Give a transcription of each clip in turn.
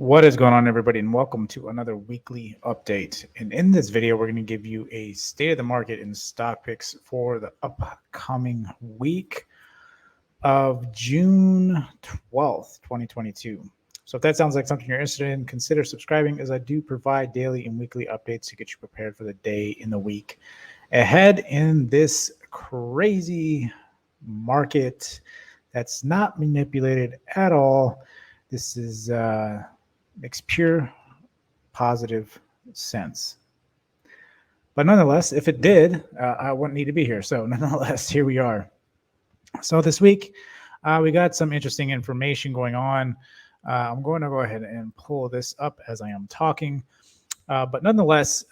What is going on, everybody, and welcome to another weekly update. And in this video, we're going to give you a state of the market and stock picks for the upcoming week of June 12th, 2022. So if that sounds like something you're interested in, consider subscribing, as I do provide daily and weekly updates to get you prepared for the day in the week ahead in this crazy market that's not manipulated at all. This is makes pure positive sense. But nonetheless, if it did, I wouldn't need to be here. So nonetheless, here we are. So this week, we got some interesting information going on. I'm going to go ahead and pull this up as I am talking. But nonetheless,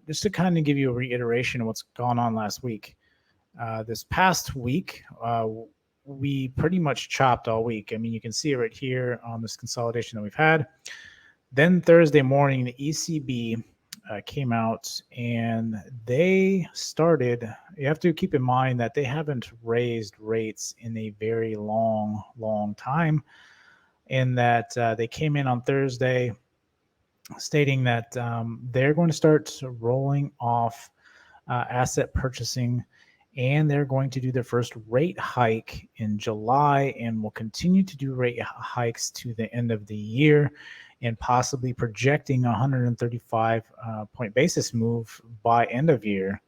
just to kind of give you a reiteration of what's gone on last week. This past week, we pretty much chopped all week. I mean, you can see it right here on this consolidation that we've had. Then Thursday morning, the ECB came out and they started. You have to keep in mind that they haven't raised rates in a very long time. In that they came in on Thursday stating that they're going to start rolling off asset purchasing, and they're going to do their first rate hike in July and will continue to do rate hikes to the end of the year, and possibly projecting 135 point basis move by end of year.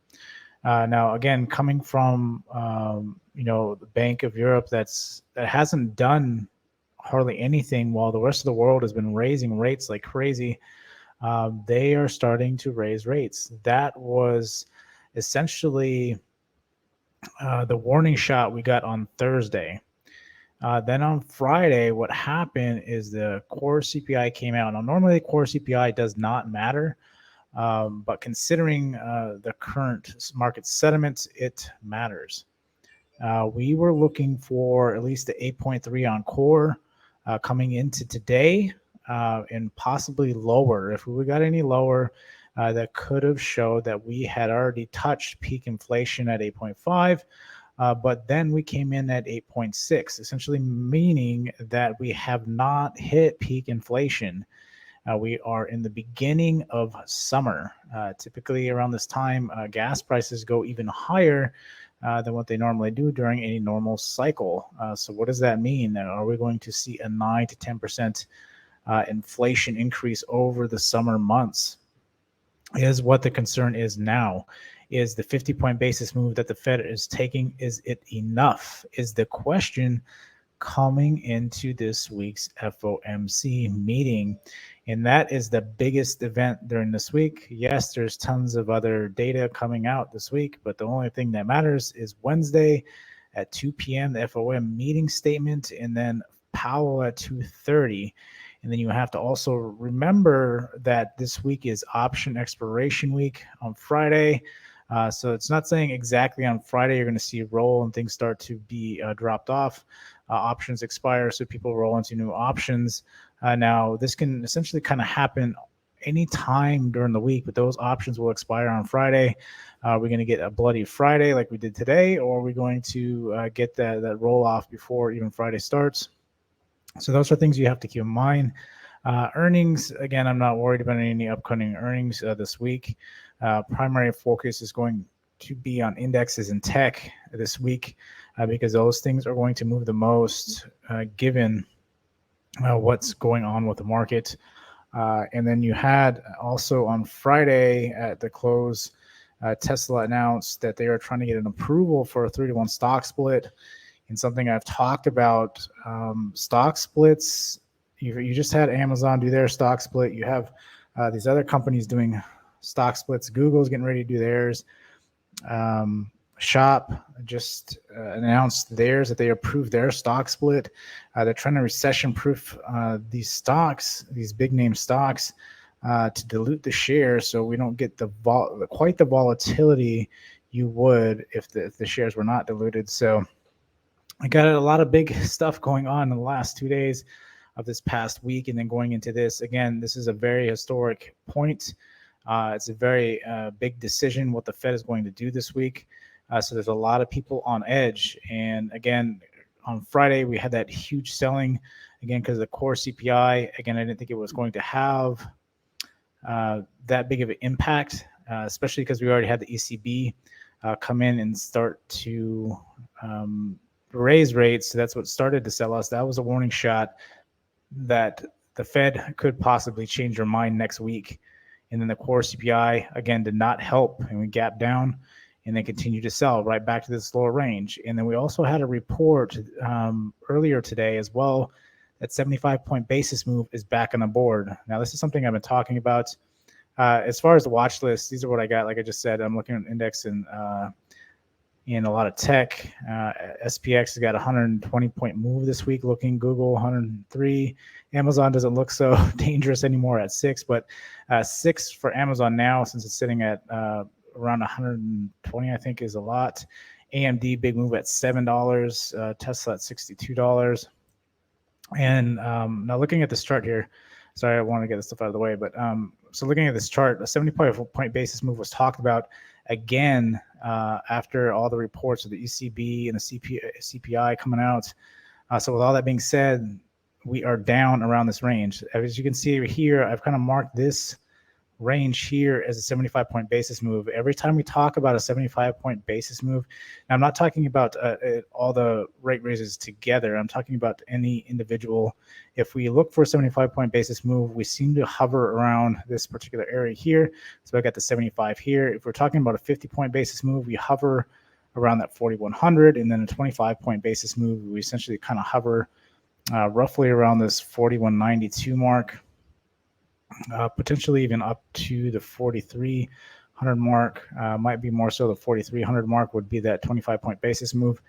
Now, again, coming from the Bank of Europe that hasn't done hardly anything while the rest of the world has been raising rates like crazy. They are starting to raise rates. That was essentially the warning shot we got on Thursday. Then on Friday, what happened is the core CPI came out. Now, normally, core CPI does not matter, but considering the current market sentiment, it matters. We were looking for at least the 8.3 on core coming into today, and possibly lower. If we got any lower, that could have showed that we had already touched peak inflation at 8.5. But then we came in at 8.6, essentially meaning that we have not hit peak inflation. We are in the beginning of summer. Typically around this time, gas prices go even higher than what they normally do during any normal cycle. So what does that mean? Are we going to see a 9 to 10% inflation increase over the summer months? Is what the concern is now. Is the 50-point basis move that the Fed is taking, is it enough? Is the question coming into this week's FOMC meeting. And that is the biggest event during this week. Yes, there's tons of other data coming out this week, but the only thing that matters is Wednesday at 2 p.m., the FOM meeting statement, and then Powell at 2:30. And then you have to also remember that this week is option expiration week on Friday. So it's not saying exactly on Friday you're going to see a roll and things start to be dropped off. Options expire, so people roll into new options. Now, this can essentially kind of happen anytime during the week, but those options will expire on Friday. We're going to get a bloody Friday like we did today, or are we going to get that roll off before even Friday starts? So those are things you have to keep in mind. Earnings, again, I'm not worried about any upcoming earnings this week. Primary focus is going to be on indexes and tech this week because those things are going to move the most given what's going on with the market. And then you had also on Friday at the close, Tesla announced that they are trying to get an approval for a 3-to-1 stock split. And something I've talked about, stock splits, you just had Amazon do their stock split. You have these other companies doing stock splits. Google's getting ready to do theirs. Shop just announced theirs, that they approved their stock split. They're trying to recession-proof these stocks, these big-name stocks, to dilute the shares so we don't get quite the volatility you would if the shares were not diluted. So I got a lot of big stuff going on in the last 2 days of this past week, and then going into this. Again, this is a very historic point. It's a very big decision what the Fed is going to do this week. So there's a lot of people on edge. And again, on Friday, we had that huge selling again, because the core CPI, again, I didn't think it was going to have that big of an impact, especially because we already had the ECB come in and start to raise rates. So that's what started to sell us. That was a warning shot that the Fed could possibly change their mind next week. And then the core CPI, again, did not help, and we gapped down and then continued to sell right back to this lower range. And then we also had a report earlier today as well that 75-point basis move is back on the board. Now, this is something I've been talking about. As far as the watch list, these are what I got. Like I just said, I'm looking at index and in a lot of tech. SPX has got a 120-point move this week, looking. Google 103. Amazon doesn't look so dangerous anymore at 6, but 6 for Amazon now, since it's sitting at around 120, I think is a lot. AMD, big move at $7. Tesla at $62. And now looking at this chart here, sorry, I want to get this stuff out of the way, but so looking at this chart, a 70-point basis move was talked about again after all the reports of the ECB and the CPI coming out. So with all that being said, we are down around this range. As you can see here, I've kind of marked this range here as a 75-point basis move. Every time we talk about a 75-point basis move, now I'm not talking about all the rate raises together. I'm talking about any individual. If we look for a 75-point basis move, we seem to hover around this particular area here. So I got the 75 here. If we're talking about a 50-point basis move, we hover around that 4,100, and then a 25-point basis move, we essentially kind of hover roughly around this 4,192 mark. Potentially even up to the 4,300 mark. Might be more so the 4,300 mark would be that 25-point basis move,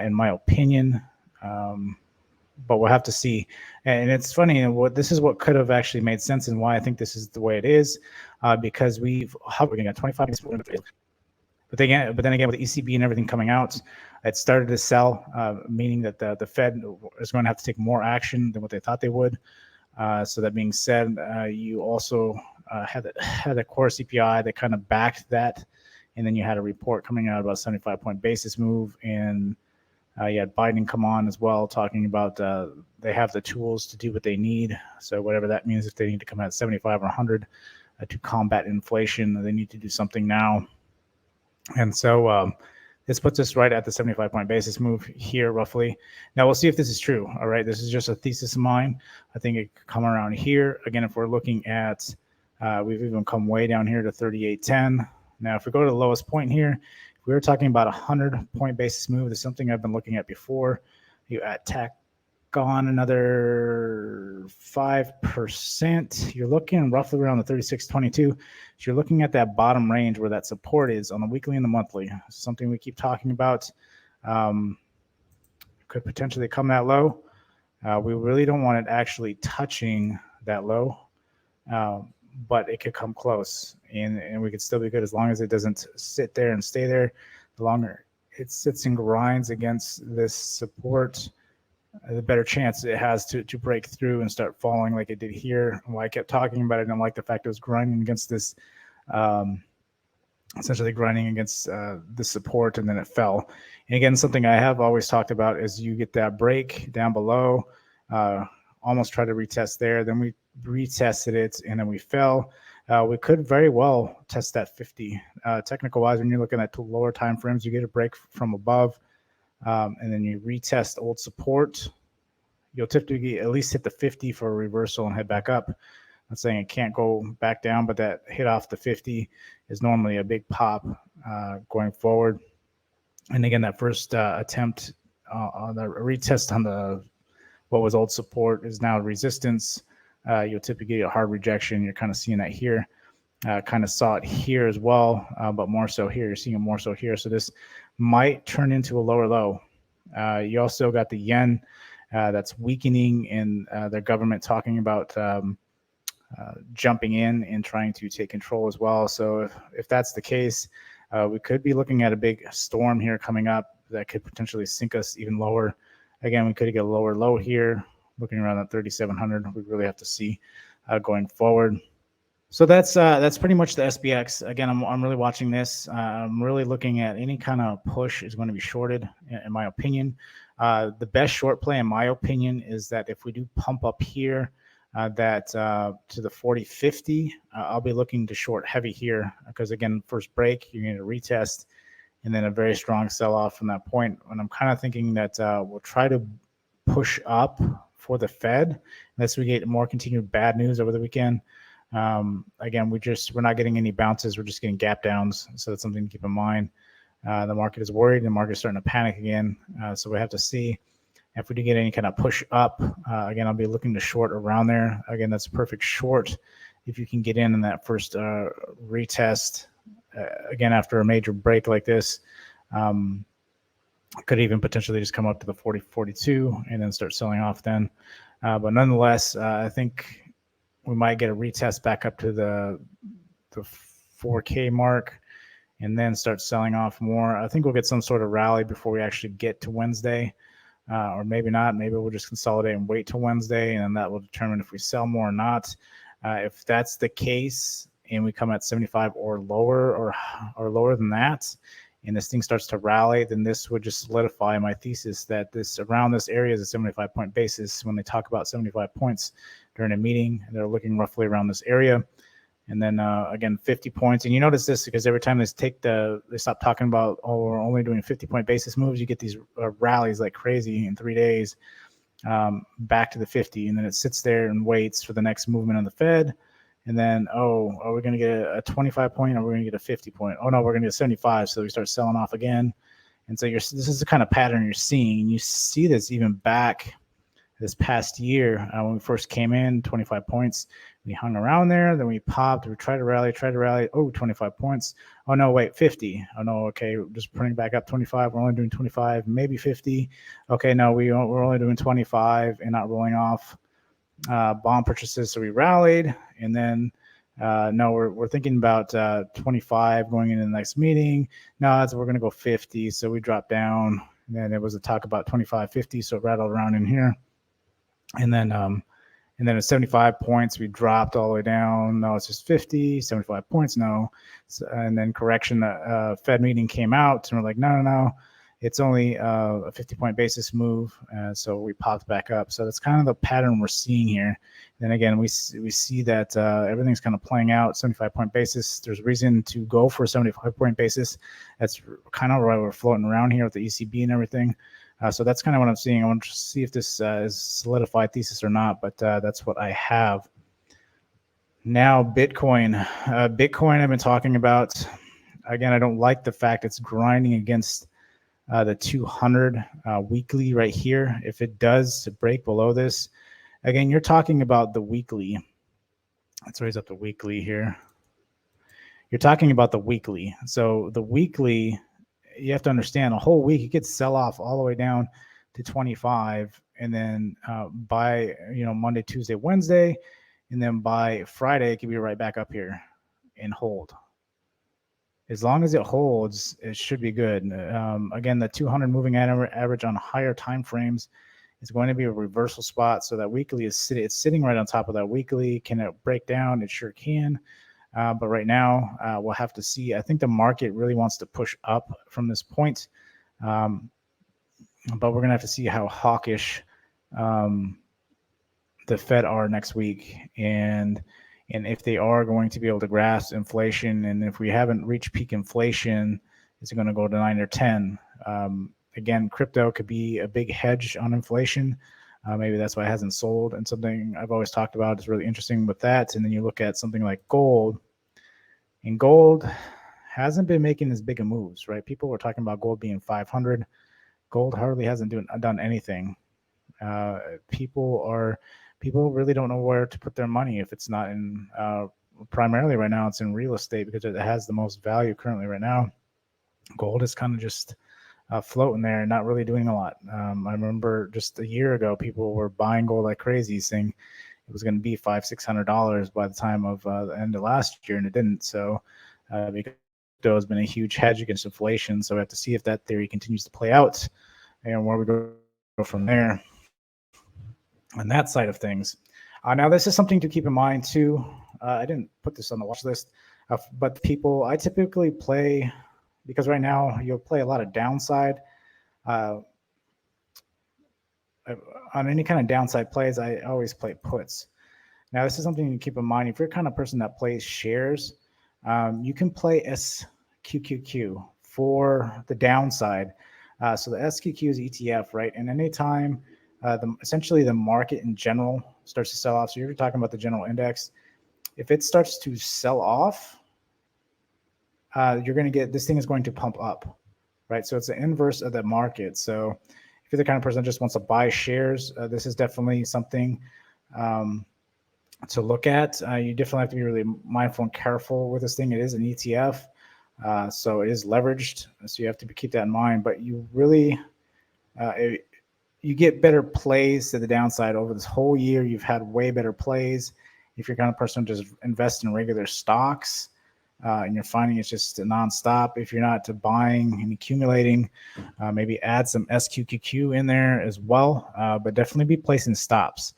in my opinion. But we'll have to see. And it's funny, this is what could have actually made sense and why I think this is the way it is, because we've hovering at 25. But then again, with the ECB and everything coming out, it started to sell, meaning that the Fed is going to have to take more action than what they thought they would. So that being said, you also had a core CPI that kind of backed that, and then you had a report coming out about 75-point basis move, and you had Biden come on as well, talking about they have the tools to do what they need. So whatever that means, if they need to come out at 75 or 100 to combat inflation, they need to do something now. And so this puts us right at the 75-point basis move here, roughly. Now, we'll see if this is true, all right? This is just a thesis of mine. I think it could come around here. Again, if we're looking at, we've even come way down here to 38.10. Now, if we go to the lowest point here, if we were talking about a 100-point basis move, there's something I've been looking at before. You tack on another 5%, you're looking roughly around the 36.22. So you're looking at that bottom range where that support is on the weekly and the monthly. Something we keep talking about. Could potentially come that low. We really don't want it actually touching that low, but it could come close, and we could still be good as long as it doesn't sit there and stay there. The longer it sits and grinds against this support, the better chance it has to break through and start falling like it did here. Well, I kept talking about it. I didn't like the fact it was grinding against this, essentially grinding against the support, and then it fell. And again, something I have always talked about is you get that break down below, almost try to retest there. Then we retested it, and then we fell. We could very well test that 50. Technical wise, when you're looking at lower time frames, you get a break from above. And then you retest old support, you'll typically at least hit the 50 for a reversal and head back up. I'm saying it can't go back down, but that hit off the 50 is normally a big pop going forward. And again, that first attempt on the retest on the what was old support is now resistance. You'll typically get a hard rejection. You're kind of seeing that here. Kind of saw it here as well, but more so here. You're seeing it more so here. So this might turn into a lower low. You also got the yen that's weakening, and the government talking about jumping in and trying to take control as well. So if that's the case, we could be looking at a big storm here coming up that could potentially sink us even lower. Again, we could get a lower low here, looking around at 3,700. We really have to see going forward. So that's pretty much the SPX. Again, I'm really watching this. I'm really looking at any kind of push is going to be shorted, in my opinion. The best short play, in my opinion, is that if we do pump up here, to the 40.50, I'll be looking to short heavy here because, again, first break, you're going to retest and then a very strong sell-off from that point. And I'm kind of thinking that we'll try to push up for the Fed unless we get more continued bad news over the weekend. Again, we're not getting any bounces. We're just getting gap downs. So that's something to keep in mind. The market is worried. The market is starting to panic again. So we have to see if we do get any kind of push up. Again, I'll be looking to short around there. Again, that's a perfect short if you can get in that first retest. Again, after a major break like this, could even potentially just come up to the 40.42 and then start selling off then. But nonetheless, I think we might get a retest back up to the 4K mark and then start selling off more. I think we'll get some sort of rally before we actually get to Wednesday, or maybe not. Maybe we'll just consolidate and wait till Wednesday, and that will determine if we sell more or not. If that's the case and we come at 75 or lower or lower than that, and this thing starts to rally, then this would just solidify my thesis that this around this area is a 75-point basis. When they talk about 75 points during a meeting, they're looking roughly around this area. And then again, 50 points. And you notice this because every time they stop talking about, oh, we're only doing 50-point basis moves, you get these rallies like crazy in 3 days back to the 50. And then it sits there and waits for the next movement on the Fed. And then, oh, are we going to get a 25-point or are we going to get a 50-point? Oh, no, we're going to get 75. So we start selling off again. And so this is the kind of pattern you're seeing. And you see this even back this past year when we first came in, 25 points. We hung around there. Then we popped. We tried to rally. Oh, 25 points. Oh, no, wait, 50. Oh, no, okay, just putting back up 25. We're only doing 25, maybe 50. Okay, no, we're only doing 25 and not rolling off bond purchases. So we rallied. And then, no, we're thinking about 25 going into the next meeting. No, we're going to go 50. So we dropped down. And then it was a talk about 25, 50. So it rattled around in here. And then at 75 points, we dropped all the way down. No, it's just 50, 75 points. No. So, and then correction, the Fed meeting came out and we're like, no. It's only a 50-point basis move. So we popped back up. So that's kind of the pattern we're seeing here. Then again, we see that everything's kind of playing out, 75-point basis. There's reason to go for a 75-point basis. That's kind of why we're floating around here with the ECB and everything. So that's kind of what I'm seeing. I want to see if this is solidified thesis or not, but that's what I have. Now, Bitcoin. Bitcoin I've been talking about. Again, I don't like the fact it's grinding against the 200 weekly right here. If it does break below this, again, you're talking about the weekly. Let's raise up the weekly here. You're talking about the weekly. So the weekly, you have to understand a whole week, it could sell off all the way down to 25. And then by Monday, Tuesday, Wednesday, and then by Friday, it could be right back up here and hold. As long as it holds, it should be good. Again, the 200 moving average on higher time frames is going to be a reversal spot. So that weekly it's sitting right on top of that weekly. Can it break down? It sure can. But right now, we'll have to see. I think the market really wants to push up from this point. But we're going to have to see how hawkish the Fed are next week. And if they are going to be able to grasp inflation, and if we haven't reached peak inflation, is it going to go to 9 or 10? Again, crypto could be a big hedge on inflation. Maybe that's why it hasn't sold. And something I've always talked about is really interesting with that. And then you look at something like gold, and gold hasn't been making as big of moves, right? People were talking about gold being 500. Gold hardly hasn't done anything. People really don't know where to put their money if it's not in, primarily right now, it's in real estate because it has the most value currently right now. Gold is kind of just floating there and not really doing a lot. I remember just a year ago, people were buying gold like crazy, saying it was going to be $500-$600 by the time of the end of last year, and it didn't. So because crypto has been a huge hedge against inflation, so we have to see if that theory continues to play out and where we go from there on that side of things. Now, this is something to keep in mind too. I didn't put this on the watch list, but I typically play, because right now you'll play a lot of downside. on any kind of downside plays, I always play puts. Now, this is something you keep in mind. If you're the kind of person that plays shares, you can play SQQQ for the downside. So the SQQ is ETF, right? And anytime essentially the market in general starts to sell off, so you're talking about the general index, if it starts to sell off, you're going to get, this thing is going to pump up, right? So it's the inverse of the market. So if you're the kind of person that just wants to buy shares, this is definitely something to look at. You definitely have to be really mindful and careful with this thing. It is an ETF, so it is leveraged. So you have to keep that in mind. But you really, you get better plays to the downside over this whole year. You've had way better plays. If you're kind of person who just invest in regular stocks, and you're finding it's just nonstop. If you're not to buying and accumulating, maybe add some SQQQ in there as well. But definitely be placing stops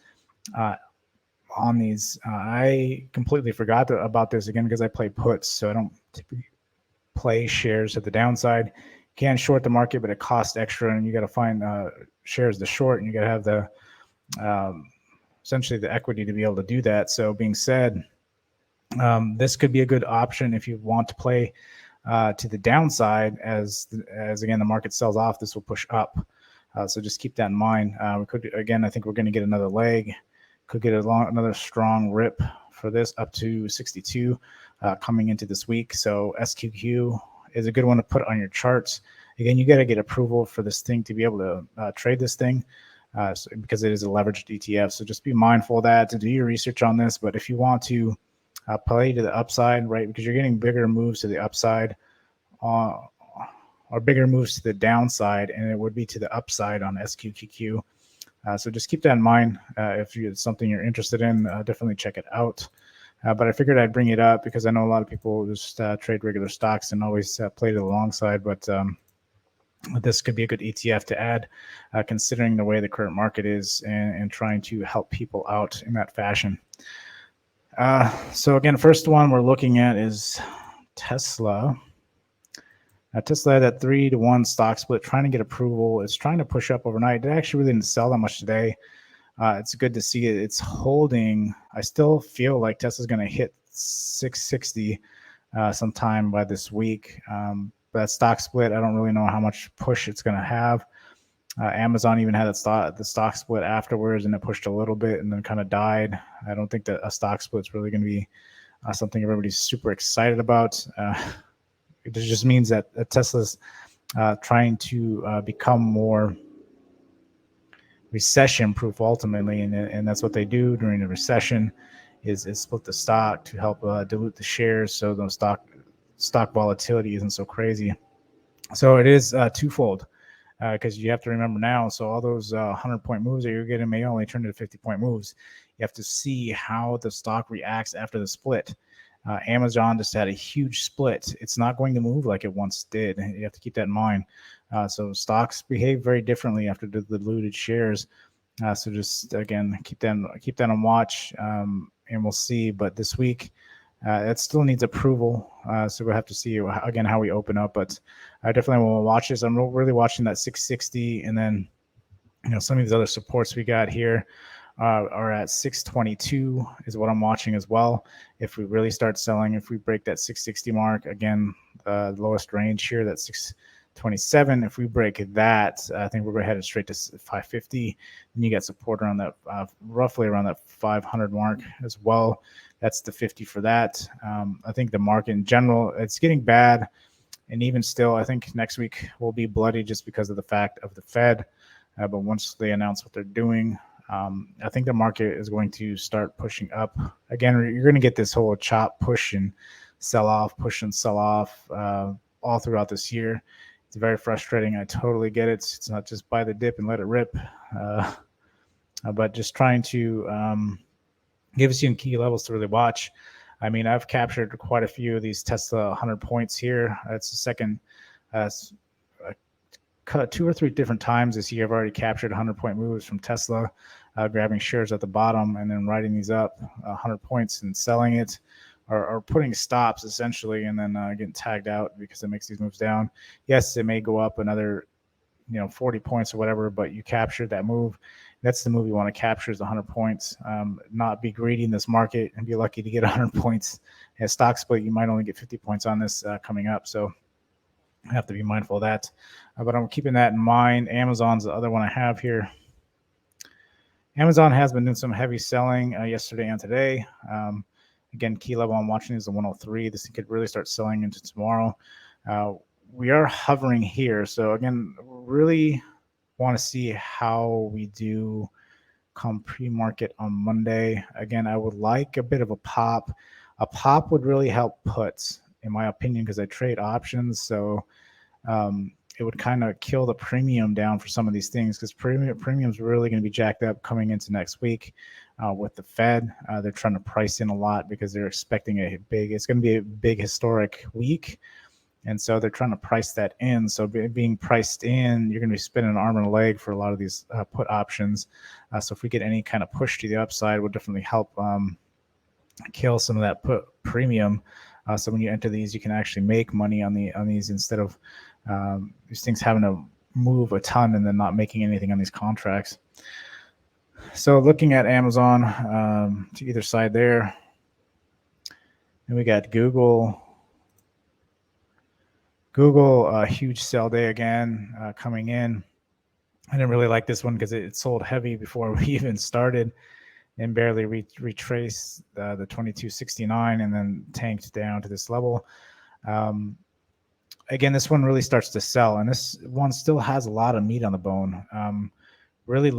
on these. I completely forgot about this again because I play puts, so I don't typically play shares at the downside. You can short the market, but it costs extra, and you got to find shares to short, and you got to have the essentially the equity to be able to do that. So being said, this could be a good option if you want to play to the downside. As again the market sells off, this will push up. So just keep that in mind. We could, again, I think we're going to get another leg. Could get another strong rip for this up to 62 coming into this week. So SQQ is a good one to put on your charts. Again, you got to get approval for this thing to be able to trade this thing because it is a leveraged ETF. So just be mindful of that, to do your research on this. But if you want to play to the upside, right, because you're getting bigger moves to the upside or bigger moves to the downside, and it would be to the upside on SQQQ. So just keep that in mind. If it's something you're interested in, definitely check it out. But I figured I'd bring it up because I know a lot of people just trade regular stocks and always play to the long side. But this could be a good ETF to add, considering the way the current market is, and trying to help people out in that fashion. So again, first one we're looking at is Tesla. Tesla had that 3-to-1 stock split, trying to get approval. It's trying to push up overnight. It actually really didn't sell that much today. It's good to see it. It's holding. I still feel like Tesla's going to hit 660 sometime by this week. But that stock split, I don't really know how much push it's going to have. Amazon even had the stock split afterwards, and it pushed a little bit and then kind of died. I don't think that a stock split is really going to be something everybody's super excited about. It just means that Tesla's trying to become more recession-proof ultimately, and that's what they do during a recession, is split the stock to help dilute the shares, so the stock volatility isn't so crazy. So it is twofold, because you have to remember now, so all those 100-point moves that you're getting may only turn into 50-point moves. You have to see how the stock reacts after the split. Amazon just had a huge split. It's not going to move like it once did. You have to keep that in mind. So stocks behave very differently after the diluted shares. So just, again, keep that on watch, and we'll see. But this week, it still needs approval. So we'll have to see, again, how we open up. But I definitely will watch this. I'm really watching that 660, and then some of these other supports we got here are at 622 is what I'm watching as well. If we really start selling, if we break that 660 mark, again, the lowest range here, that 627, if we break that, I think we're headed straight to 550. And you got support around that, roughly around that 500 mark as well. That's the 50 for that. I think the market in general, it's getting bad. And even still, I think next week will be bloody just because of the fact of the Fed. But once they announce what they're doing, I think the market is going to start pushing up. Again, you're going to get this whole chop, push and sell off, push and sell off all throughout this year. It's very frustrating. I totally get it. It's not just buy the dip and let it rip, but just trying to give us some key levels to really watch. I mean, I've captured quite a few of these Tesla 100 points here. It's the second cut 2 or 3 different times this year. I've already captured 100-point moves from Tesla, grabbing shares at the bottom and then writing these up 100 points and selling it, or putting stops essentially, and then getting tagged out because it makes these moves down. Yes, it may go up another 40 points or whatever, but you captured that move. That's the move you want to capture is 100 points. Not be greedy in this market and be lucky to get 100 points. At stock split, you might only get 50 points on this coming up. So I have to be mindful of that. But I'm keeping that in mind. Amazon's the other one I have here. Amazon has been doing some heavy selling yesterday and today. Again, key level I'm watching is the 103. This could really start selling into tomorrow. We are hovering here. So again, really want to see how we do come pre-market on Monday. Again, I would like a bit of a pop. A pop would really help puts, in my opinion, because I trade options. So it would kind of kill the premium down for some of these things, because premium's really going to be jacked up coming into next week with the Fed. They're trying to price in a lot because they're expecting it's going to be a big historic week. And so they're trying to price that in. So being priced in, you're going to be spinning an arm and a leg for a lot of these put options. So if we get any kind of push to the upside, would definitely help kill some of that put premium. So when you enter these, you can actually make money on these instead of these things having to move a ton and then not making anything on these contracts. So looking at Amazon to either side there, and we got Google. A huge sell day again coming in. I didn't really like this one because it sold heavy before we even started and barely retraced the 2269 and then tanked down to this level. Again, this one really starts to sell, and this one still has a lot of meat on the bone. I really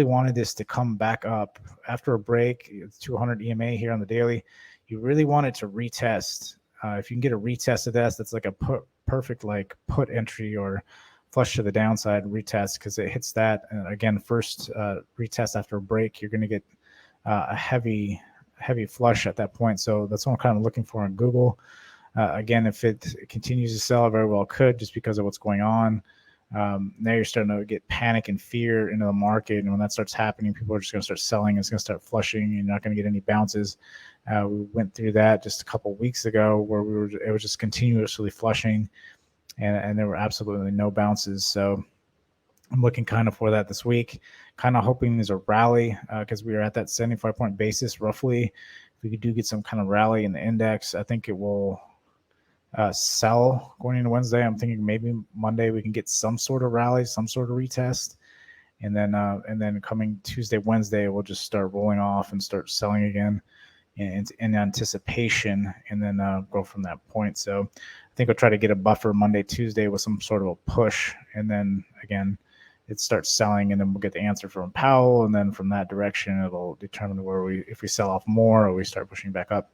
wanted this to come back up after a break. It's 200 EMA here on the daily. You really want it to retest. If you can get a retest of this, that's like a perfect like put entry or flush to the downside retest, because it hits that. And again, first retest after a break, you're going to get a heavy flush at that point. So that's what I'm kind of looking for in Google. Again, if it continues to sell, very well could, just because of what's going on. Now you're starting to get panic and fear into the market, and when that starts happening, people are just going to start selling. It's going to start flushing. You're not going to get any bounces. We went through that just a couple of weeks ago, where it was just continuously flushing, and there were absolutely no bounces. So I'm looking kind of for that this week, kind of hoping there's a rally, because we are at that 75-point basis roughly. If we do get some kind of rally in the index, I think it will sell going into Wednesday. I'm thinking maybe Monday we can get some sort of rally, some sort of retest, and then coming Tuesday, Wednesday, we'll just start rolling off and start selling again in anticipation, and then go from that point. So I think we'll try to get a buffer Monday, Tuesday with some sort of a push, and then again it starts selling, and then we'll get the answer from Powell, and then from that direction it'll determine if we sell off more or we start pushing back up.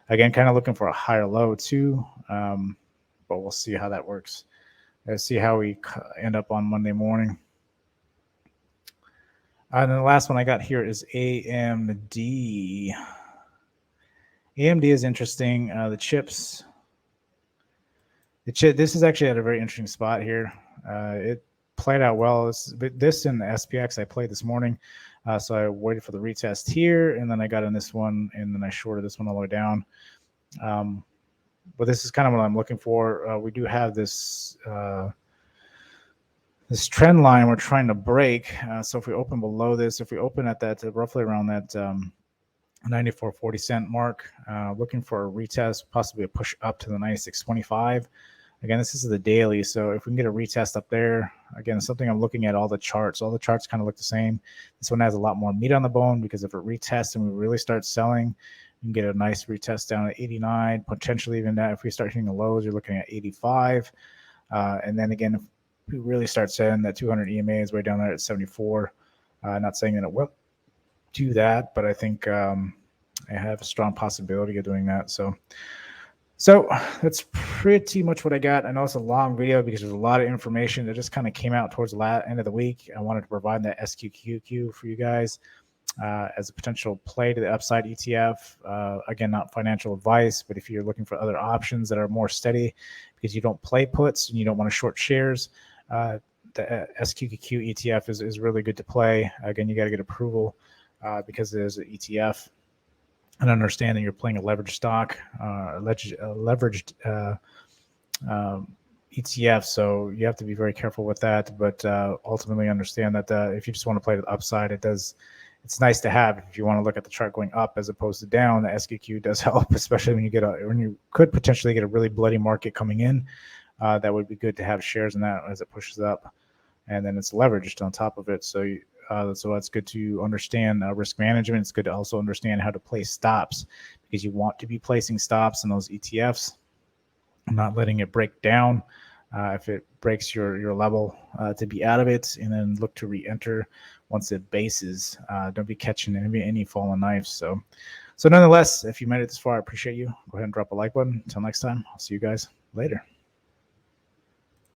Again, kind of looking for a higher low too, but we'll see how that works. Let's see how we end up on Monday morning. And then the last one I got here is AMD. AMD is interesting. The chips. This is actually at a very interesting spot here. It played out well. This and the SPX I played this morning. So I waited for the retest here, and then I got in this one, and then I shorted this one all the way down. But this is kind of what I'm looking for. We do have this this trend line we're trying to break. So if we open below this, if we open at that roughly around that 94.40 cent mark, looking for a retest, possibly a push up to the 96.25. Again, this is the daily, so if we can get a retest up there, again, it's something I'm looking at all the charts kind of look the same. This one has a lot more meat on the bone, because if it retests and we really start selling, you can get a nice retest down at 89, potentially even that. If we start hitting the lows, you're looking at 85. And then again, if we really start selling, that 200 EMA is way down there at 74. Not saying that it will do that, but I think I have a strong possibility of doing that. So that's pretty much what I got. I know it's a long video because there's a lot of information that just kind of came out towards the end of the week. I wanted to provide that SQQQ for you guys as a potential play to the upside ETF. Again, not financial advice, but if you're looking for other options that are more steady because you don't play puts and you don't want to short shares, the SQQQ ETF is really good to play. Again, you got to get approval because it is an ETF. And understand that you're playing a leveraged stock, leveraged ETF, so you have to be very careful with that. But ultimately, understand that if you just want to play the upside, it's nice to have. If you want to look at the chart going up as opposed to down, the SQQ does help, especially when you could potentially get a really bloody market coming in. That would be good to have shares in that as it pushes up, and then it's leveraged on top of it. So that's good to understand risk management. It's good to also understand how to place stops, because you want to be placing stops in those ETFs, not letting it break down. If it breaks your level, to be out of it, and then look to re-enter once it bases. Don't be catching any fallen knives. So nonetheless, if you made it this far, I appreciate you. Go ahead and drop a like button. Until next time, I'll see you guys later.